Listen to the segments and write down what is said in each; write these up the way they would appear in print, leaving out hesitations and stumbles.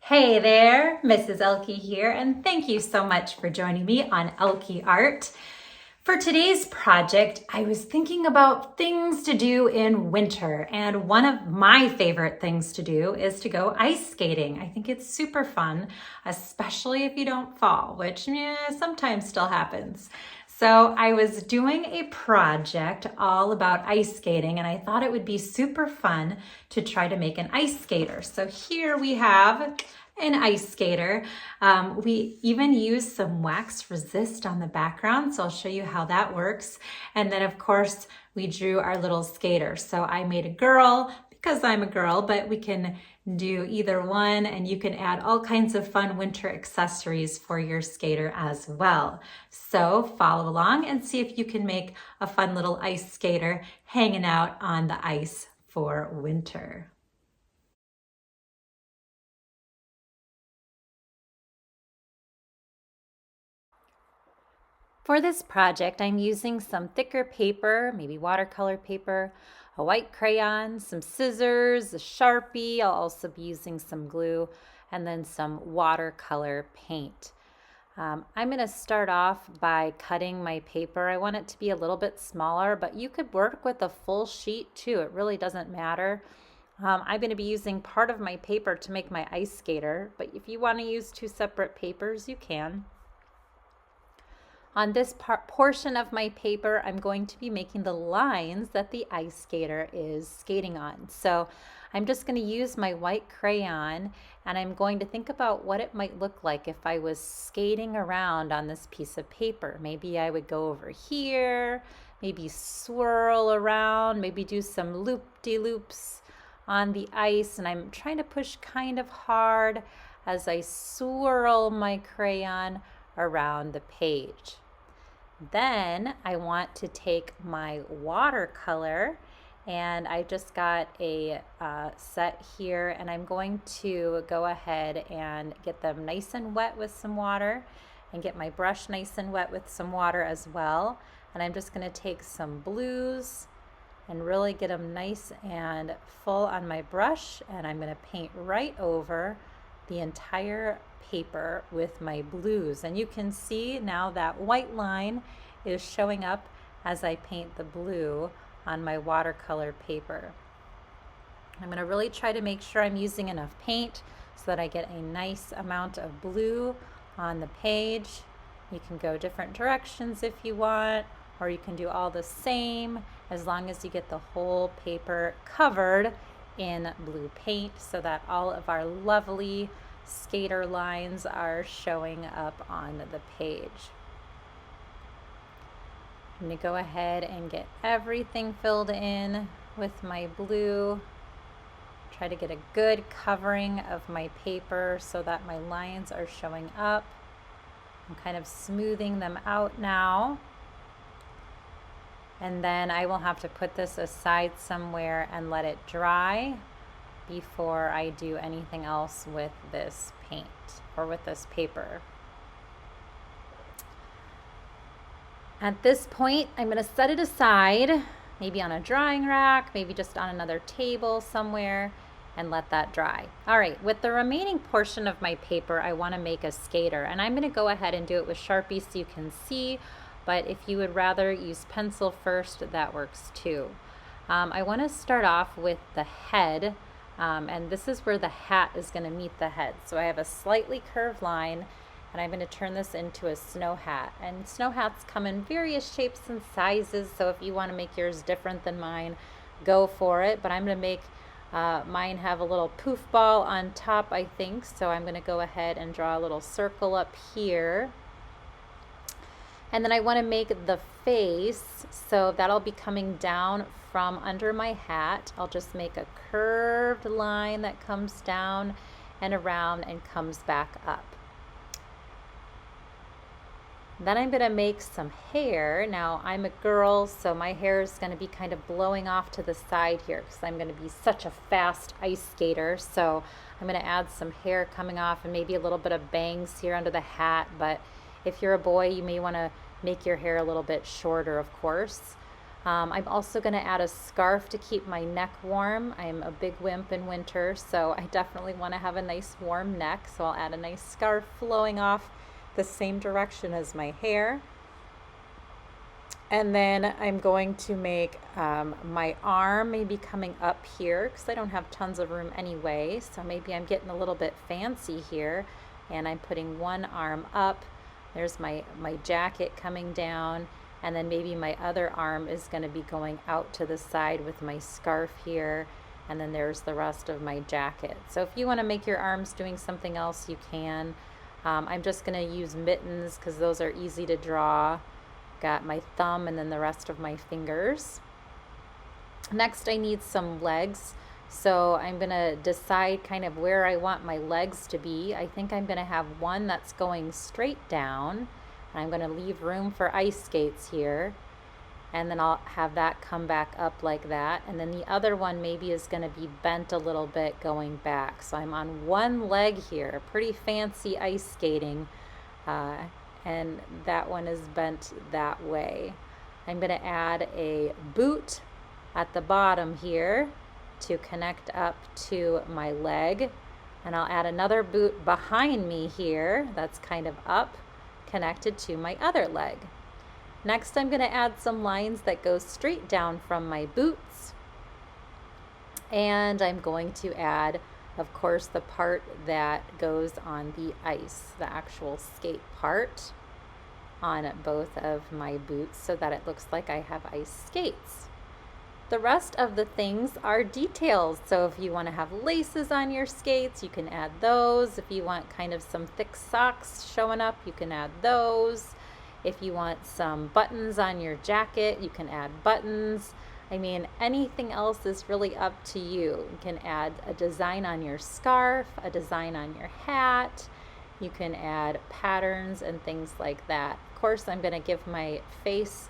Hey there, Mrs. Elke here, and thank you so much for joining me on Elke Art. For today's project, I was thinking about things to do in winter, and one of my favorite things to do is to go ice skating. I think it's super fun, especially if you don't fall, which sometimes still happens. So I was doing a project all about ice skating, and I thought it would be super fun to try to make an ice skater. So here we have an ice skater. We even use some wax resist on the background, so I'll show you how that works. And then of course, we drew our little skater. So I made a girl because I'm a girl, but we can do either one, and you can add all kinds of fun winter accessories for your skater as well. So follow along and see if you can make a fun little ice skater hanging out on the ice for winter. For this project, I'm using some thicker paper, maybe watercolor paper, a white crayon, some scissors, a Sharpie. I'll also be using some glue, and then some watercolor paint. I'm going to start off by cutting my paper. I want it to be a little bit smaller, but you could work with a full sheet too. It really doesn't matter. I'm going to be using part of my paper to make my ice skater, but if you want to use two separate papers, you can. On this portion of my paper, I'm going to be making the lines that the ice skater is skating on. So I'm just going to use my white crayon, and I'm going to think about what it might look like if I was skating around on this piece of paper. Maybe I would go over here, maybe swirl around, maybe do some loop-de-loops on the ice, and I'm trying to push kind of hard as I swirl my crayon around the page. Then I want to take my watercolor, and I just got a set here, and I'm going to go ahead and get them nice and wet with some water, and get my brush nice and wet with some water as well. And I'm just going to take some blues and really get them nice and full on my brush, and I'm going to paint right over the entire paper with my blues. And you can see now that white line is showing up as I paint the blue on my watercolor paper. I'm going to really try to make sure I'm using enough paint so that I get a nice amount of blue on the page. You can go different directions if you want, or you can do all the same, as long as you get the whole paper covered in blue paint so that all of our lovely skater lines are showing up on the page. I'm going to go ahead and get everything filled in with my blue. Try to get a good covering of my paper so that my lines are showing up. I'm kind of smoothing them out now. And then I will have to put this aside somewhere and let it dry before I do anything else with this paint or with this paper. At this point, I'm going to set it aside, maybe on a drying rack, maybe just on another table somewhere, and let that dry. All right, with the remaining portion of my paper, I want to make a skater, and I'm going to go ahead and do it with Sharpie so you can see, but if you would rather use pencil first, that works too. I want to start off with the head, and this is where the hat is going to meet the head. So I have a slightly curved line, and I'm going to turn this into a snow hat. And snow hats come in various shapes and sizes, so if you want to make yours different than mine, go for it. But I'm going to make mine have a little poof ball on top, I think. So I'm going to go ahead and draw a little circle up here. And then I want to make the face, so that'll be coming down from under my hat. I'll just make a curved line that comes down and around and comes back up. Then I'm going to make some hair. Now I'm a girl, so my hair is going to be kind of blowing off to the side here because I'm going to be such a fast ice skater. So I'm going to add some hair coming off and maybe a little bit of bangs here under the hat. But if you're a boy, you may want to make your hair a little bit shorter, of course. I'm also going to add a scarf to keep my neck warm. I'm a big wimp in winter, so I definitely want to have a nice warm neck. So I'll add a nice scarf flowing off the same direction as my hair. And then I'm going to make my arm maybe coming up here because I don't have tons of room anyway. So maybe I'm getting a little bit fancy here and I'm putting one arm up. There's my jacket coming down, and then maybe my other arm is going to be going out to the side with my scarf here, and then there's the rest of my jacket. So if you want to make your arms doing something else, you can. I'm just going to use mittens because those are easy to draw. Got my thumb and then the rest of my fingers. Next, I need some legs. So I'm going to decide kind of where I want my legs to be. I think I'm going to have one that's going straight down. And I'm going to leave room for ice skates here. And then I'll have that come back up like that. And then the other one maybe is going to be bent a little bit going back. So I'm on one leg here, pretty fancy ice skating. And that one is bent that way. I'm going to add a boot at the bottom here to connect up to my leg, and I'll add another boot behind me here that's kind of up, connected to my other leg. Next, I'm going to add some lines that go straight down from my boots, and I'm going to add, of course, the part that goes on the ice, the actual skate part, on both of my boots so that it looks like I have ice skates. The rest of the things are details. So if you want to have laces on your skates, you can add those. If you want kind of some thick socks showing up, you can add those. If you want some buttons on your jacket, you can add buttons. I mean, anything else is really up to you. You can add a design on your scarf, a design on your hat. You can add patterns and things like that. Of course, I'm going to give my face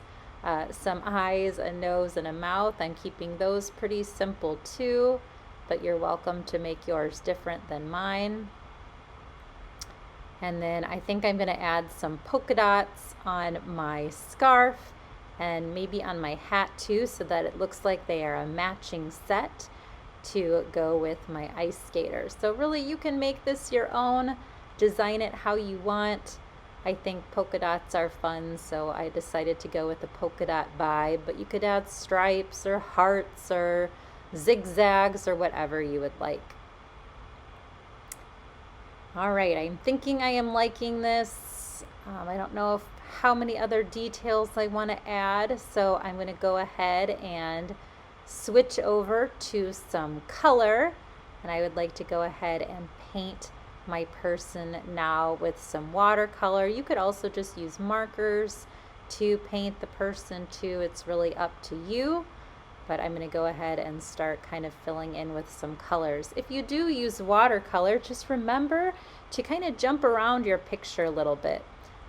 some eyes, a nose, and a mouth. I'm keeping those pretty simple too, but you're welcome to make yours different than mine. And then I think I'm going to add some polka dots on my scarf and maybe on my hat too, so that it looks like they are a matching set to go with my ice skaters. So really you can make this your own, design it how you want. I think polka dots are fun, so I decided to go with the polka dot vibe, but you could add stripes or hearts or zigzags or whatever you would like. All right, I'm thinking I am liking this. I don't know how many other details I want to add, so I'm going to go ahead and switch over to some color, and I would like to go ahead and paint my person now with some watercolor. You could also just use markers to paint the person too. It's really up to you, but I'm going to go ahead and start kind of filling in with some colors. If you do use watercolor, just remember to kind of jump around your picture a little bit.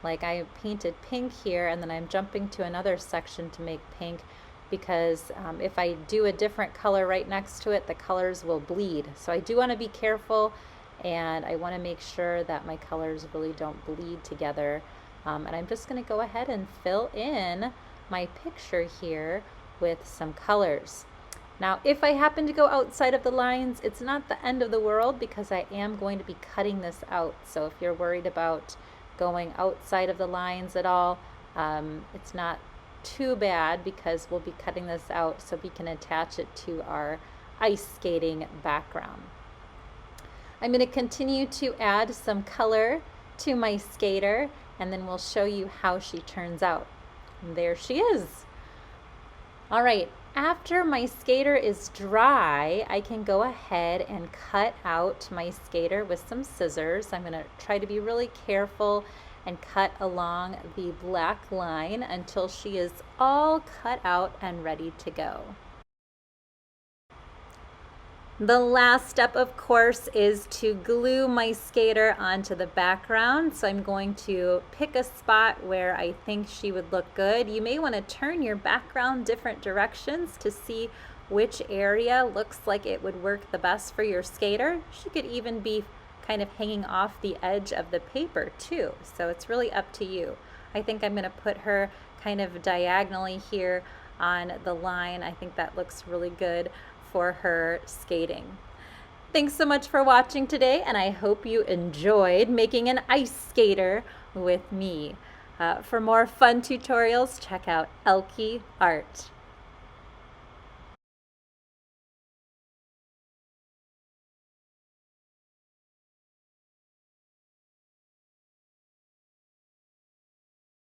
Like I painted pink here, and then I'm jumping to another section to make pink, because if I do a different color right next to it, the colors will bleed. So I do want to be careful, and I want to make sure that my colors really don't bleed together. And I'm just going to go ahead and fill in my picture here with some colors. Now, if I happen to go outside of the lines, it's not the end of the world, because I am going to be cutting this out. So if you're worried about going outside of the lines at all, it's not too bad, because we'll be cutting this out so we can attach it to our ice skating background. I'm going to continue to add some color to my skater, and then we'll show you how she turns out. And there she is. All right, after my skater is dry, I can go ahead and cut out my skater with some scissors. I'm going to try to be really careful and cut along the black line until she is all cut out and ready to go. The last step, of course, is to glue my skater onto the background. So I'm going to pick a spot where I think she would look good. You may want to turn your background different directions to see which area looks like it would work the best for your skater. She could even be kind of hanging off the edge of the paper too. So it's really up to you. I think I'm going to put her kind of diagonally here on the line. I think that looks really good for her skating. Thanks so much for watching today, and I hope you enjoyed making an ice skater with me. For more fun tutorials, check out Elke Art.